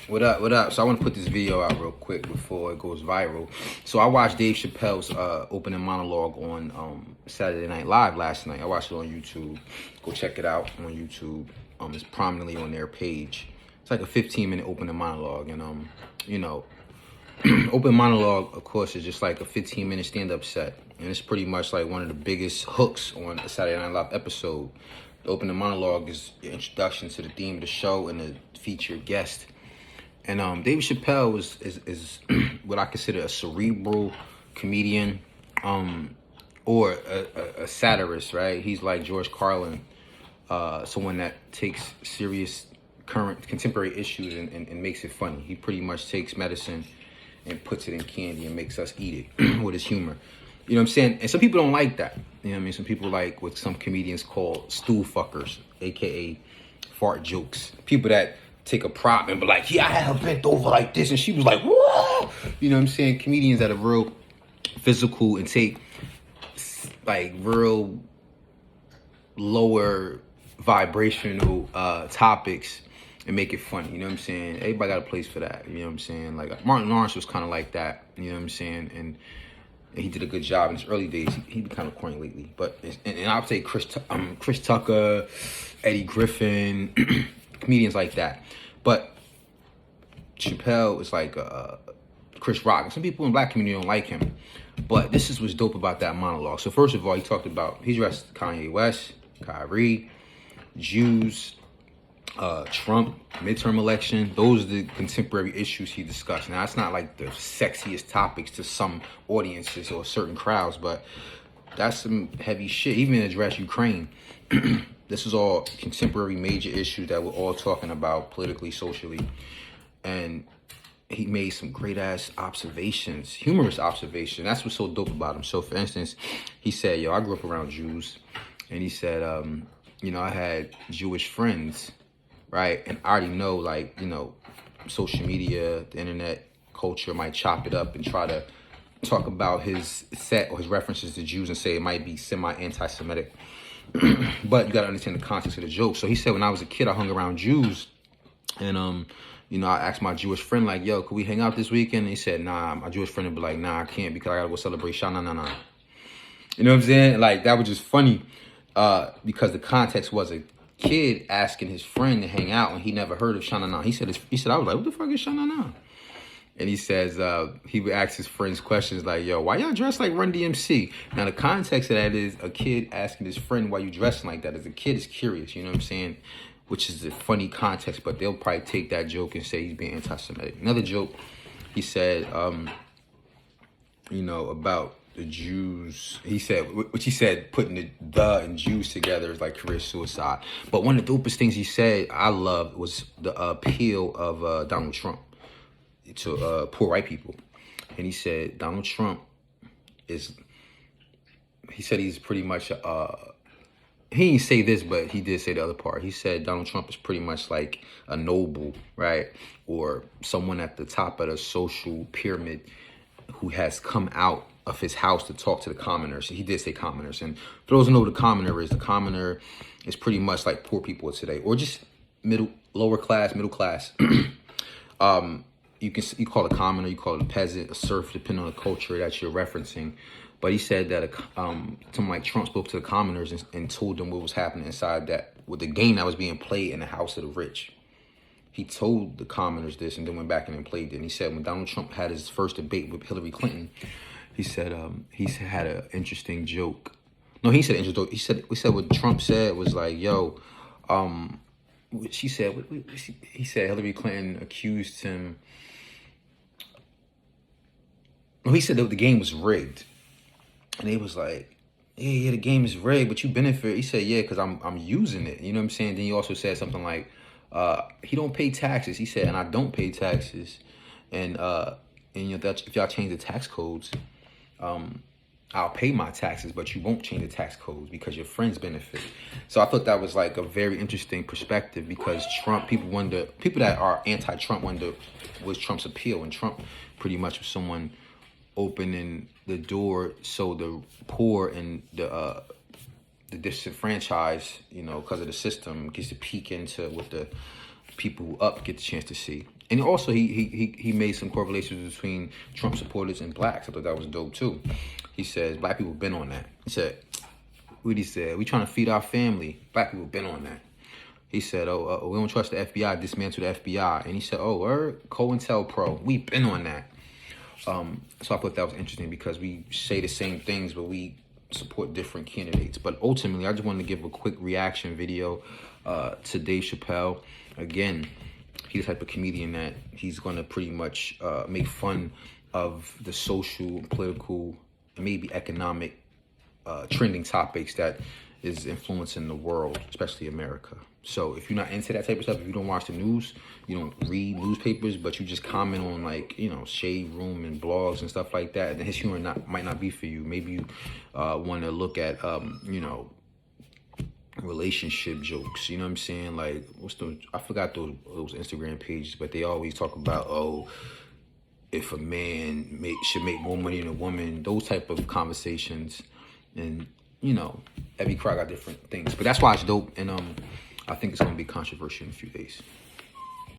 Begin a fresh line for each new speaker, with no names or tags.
What up? What up? So I want to put this video out real quick before it goes viral. So I watched Dave Chappelle's opening monologue on Saturday Night Live last night. I watched it on YouTube. Go check it out on YouTube. It's prominently on their page. It's like a 15-minute opening monologue, and you know, open monologue, of course, is just like a 15-minute stand-up set, and it's pretty much like one of the biggest hooks on a Saturday Night Live episode. The opening monologue is the introduction to the theme of the show and the featured guest. And Dave Chappelle is what I consider a cerebral comedian, or a satirist, right? He's like George Carlin, someone that takes serious current contemporary issues and makes it funny. He pretty much takes medicine and puts it in candy and makes us eat it with his humor. You know what I'm saying? And some people don't like that. You know what I mean? Some people like what some comedians call stool fuckers, aka fart jokes. People that take a prop and be like, yeah, I had her bent over like this, and she was like, whoa. You know what I'm saying? Comedians that are real physical and take like real lower vibrational topics and make it funny. You know what I'm saying? Everybody got a place for that. You know what I'm saying? Like Martin Lawrence was kind of like that. You know what I'm saying? And he did a good job in his early days. He been kind of corny lately. But and I would say Chris Tucker, Eddie Griffin, comedians like that. But Chappelle is like Chris Rock. Some people in the black community don't like him. But this is what's dope about that monologue. So first of all, he talked about, he addressed Kanye West, Kyrie, Jews, Trump, midterm election. Those are the contemporary issues he discussed. Now, it's not like the sexiest topics to some audiences or certain crowds, but that's some heavy shit. He even addressed Ukraine. This is all contemporary major issues that we're all talking about politically, socially. And he made some great ass observations, humorous observations. That's what's so dope about him. So for instance, he said, yo, I grew up around Jews. And he said, you know, I had Jewish friends, right? And I already know, like, you know, social media, the internet culture might chop it up and try to talk about his set or his references to Jews and say it might be semi-anti-Semitic. But you gotta understand the context of the joke. So he said, when I was a kid, I hung around Jews, and you know, I asked my Jewish friend, like, yo, could we hang out this weekend? And he said, nah. My Jewish friend would be like, nah, I can't because I gotta go celebrate Shana Nana. You know what I'm saying? Like, that was just funny, because the context was a kid asking his friend to hang out, and he never heard of Shana Nana. He said, I was like, what the fuck is Shana Nana? And he says, he would ask his friends questions like, yo, why y'all dressed like Run DMC? Now, the context of that is a kid asking his friend why you dressing like that. As a kid is curious, you know what I'm saying? Which is a funny context, but they'll probably take that joke and say he's being anti-Semitic. Another joke, he said, you know, about the Jews. He said, which he said, putting the and Jews together is like career suicide. But one of the dopest things he said I loved was the appeal of Donald Trump to poor white people. And he said Donald Trump is, he said he's pretty much, he didn't say this, but he did say the other part. He said Donald Trump is pretty much like a noble, right? Or someone at the top of the social pyramid who has come out of his house to talk to the commoners. He did say commoners. And for those who know what a commoner is pretty much like poor people today, or just lower class, middle class. You call it a commoner, you call it a peasant, a serf, depending on the culture that you're referencing. But he said that someone like Trump spoke to the commoners and told them what was happening inside that, with the game that was being played in the house of the rich. He told the commoners this and then went back and then played it. And he said when Donald Trump had his first debate with Hillary Clinton, he said he had an interesting joke. No, he said interesting. He said what Trump said was like, yo, he said Hillary Clinton accused him. No, he said that the game was rigged. And he was like, yeah, the game is rigged, but you benefit. He said, yeah, because I'm using it. You know what I'm saying? Then he also said something like, he don't pay taxes. He said, and I don't pay taxes. And you know, if y'all change the tax codes, I'll pay my taxes, but you won't change the tax codes because your friends benefit. So I thought that was like a very interesting perspective, because people that are anti-Trump wonder what's Trump's appeal. And Trump pretty much was someone opening the door so the poor and the disenfranchised, you know, because of the system, gets to peek into what the people who up get the chance to see. And also, he made some correlations between Trump supporters and blacks. I thought that was dope too. He says black people been on that. He said, what he said, we trying to feed our family. Black people been on that. He said, we don't trust the FBI, dismantle the FBI. And he said, COINTELPRO, we been on that. So I thought that was interesting because we say the same things, but we support different candidates. But ultimately, I just wanted to give a quick reaction video to Dave Chappelle. Again, he's the type of comedian that he's going to pretty much make fun of the social, political, and maybe economic trending topics that is influencing the world, especially America. So if you're not into that type of stuff, if you don't watch the news, you don't read newspapers, but you just comment on, like, you know, Shade Room and blogs and stuff like that, then his humor might not be for you. Maybe you want to look at, you know, relationship jokes. You know what I'm saying? Like, I forgot those Instagram pages, but they always talk about, if a man should make more money than a woman, those type of conversations. And, you know, every crowd got different things. But that's why it's dope. And I think it's going to be controversial in a few days.